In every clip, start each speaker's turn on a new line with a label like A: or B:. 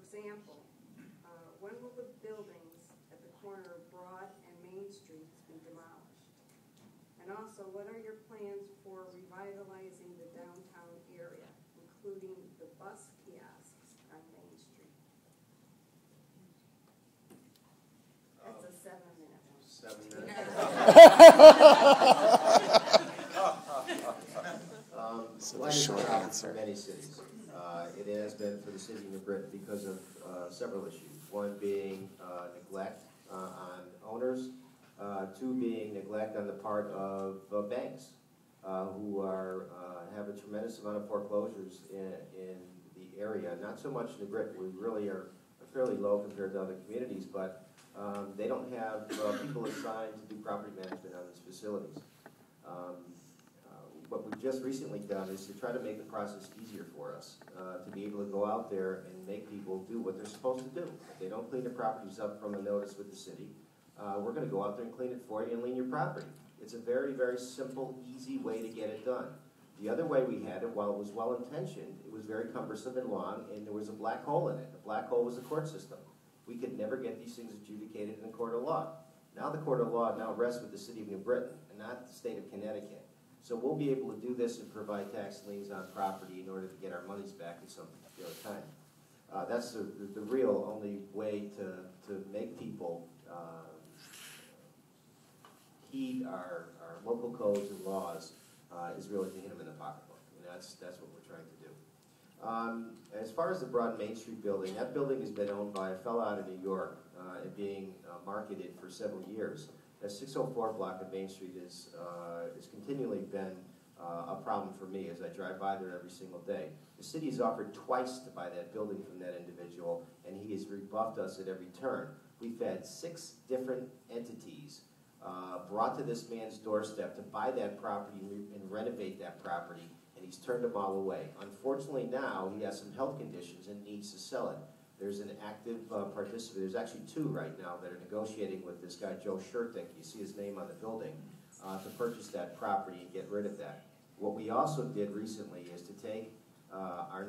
A: example, when will the buildings at the corner of Broad and Main Streets be demolished? And also, what are your plans for revitalizing the downtown area, including the bus kiosks on Main Street? That's a 7-minute one.
B: 7 minutes.
C: So the short answer.
B: For many cities. It has been for the city of New Britain because of several issues. One being neglect on owners. Two being neglect on the part of banks who have a tremendous amount of foreclosures in the area. Not so much New Britain. We really are fairly low compared to other communities, but they don't have people assigned to do property management on these facilities. What we've just recently done is to try to make the process easier for us, to be able to go out there and make people do what they're supposed to do. If they don't clean their properties up from a notice with the city, we're going to go out there and clean it for you and lien your property. It's a very, very simple, easy way to get it done. The other way we had it, while it was well-intentioned, it was very cumbersome and long, and there was a black hole in it. The black hole was the court system. We could never get these things adjudicated in a court of law. Now the court of law now rests with the city of New Britain, and not the state of Connecticut. So we'll be able to do this and provide tax liens on property in order to get our monies back at some particular time. That's the real only way to make people heed our local codes and laws is really to hit them in the pocketbook. And that's what we're trying to do. As far as the Broad Main Street building, that building has been owned by a fellow out of New York and being marketed for several years. The 604 block of Main Street has continually been a problem for me as I drive by there every single day. The city has offered twice to buy that building from that individual, and he has rebuffed us at every turn. We've had 6 different entities brought to this man's doorstep to buy that property and renovate that property, and he's turned them all away. Unfortunately now, he has some health conditions and needs to sell it. There's an active participant. There's actually 2 right now that are negotiating with this guy, Joe Shurtick. You see his name on the building, to purchase that property and get rid of that. What we also did recently is to take our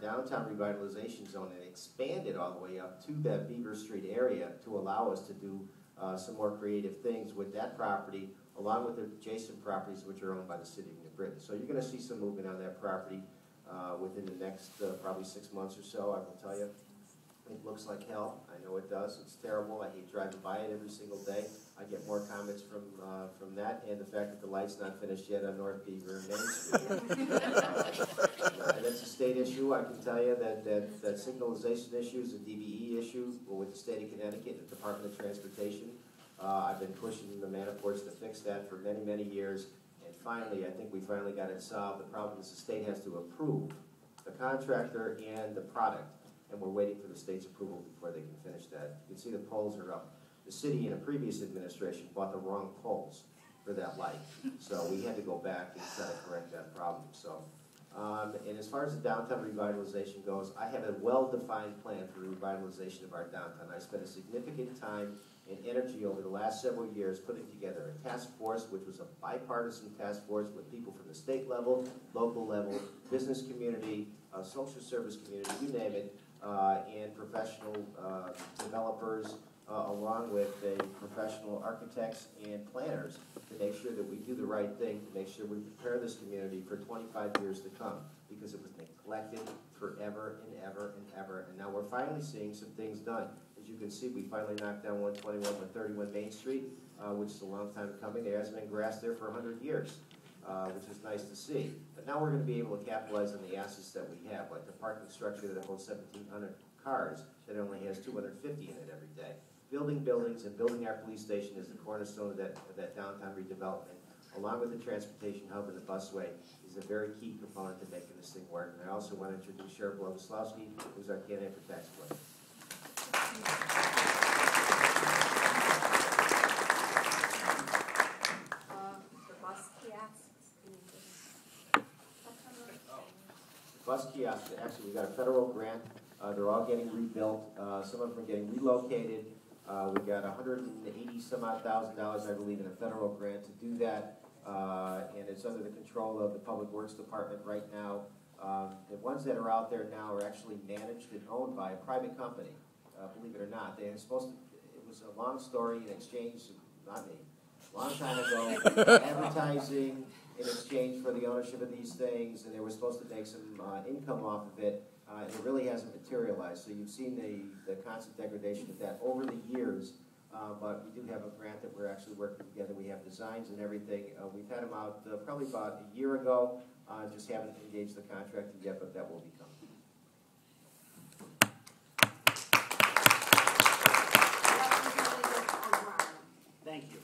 B: downtown revitalization zone and expand it all the way up to that Beaver Street area to allow us to do some more creative things with that property, along with the adjacent properties which are owned by the city of New Britain. So you're going to see some movement on that property within the next probably 6 months or so, I will tell you. It looks like hell. I know it does. It's terrible. I hate driving by it every single day. I get more comments from that and the fact that the light's not finished yet on North Beaver and Main Street. And it's a state issue. I can tell you that signalization issue is a DBE issue with the state of Connecticut, the Department of Transportation. I've been pushing the Manaforts to fix that for many, many years. And finally, I think we finally got it solved. The problem is the state has to approve the contractor and the product. And we're waiting for the state's approval before they can finish that. You can see the poles are up. The city in a previous administration bought the wrong poles for that light. So we had to go back and try to correct that problem. So, and as far as the downtown revitalization goes, I have a well-defined plan for revitalization of our downtown. I spent a significant time and energy over the last several years putting together a task force, which was a bipartisan task force with people from the state level, local level, business community, social service community, you name it, and professional developers, along with professional architects and planners to make sure that we do the right thing, to make sure we prepare this community for 25 years to come, because it was neglected forever and ever and ever, and now we're finally seeing some things done. As you can see, we finally knocked down 121 and 31 Main Street, which is a long time coming. There hasn't been grass there for 100 years. Which is nice to see. But now we're going to be able to capitalize on the assets that we have, like the parking structure that holds 1,700 cars that only has 250 in it every day. Building buildings and building our police station is the cornerstone of that downtown redevelopment, along with the transportation hub and the busway, is a very key component to making this thing work. And I also want to introduce Sheriff Bogoslawski, who's our candidate for tax collector. Bus kiosks, actually we got a federal grant. They're all getting rebuilt. Some of them are getting relocated. We got $180,000, I believe, in a federal grant to do that. And it's under the control of the Public Works Department right now. The ones that are out there now are actually managed and owned by a private company, believe it or not. They were supposed to, it was a long story in exchange, not me, a long time ago, advertising in exchange for the ownership of these things, and they were supposed to make some income off of it, and it really hasn't materialized. So you've seen the constant degradation of that over the years, but we do have a grant that we're actually working together. We have designs and everything. We've had them out probably about a year ago, just haven't engaged the contractor yet, but that will be coming.
D: Thank you.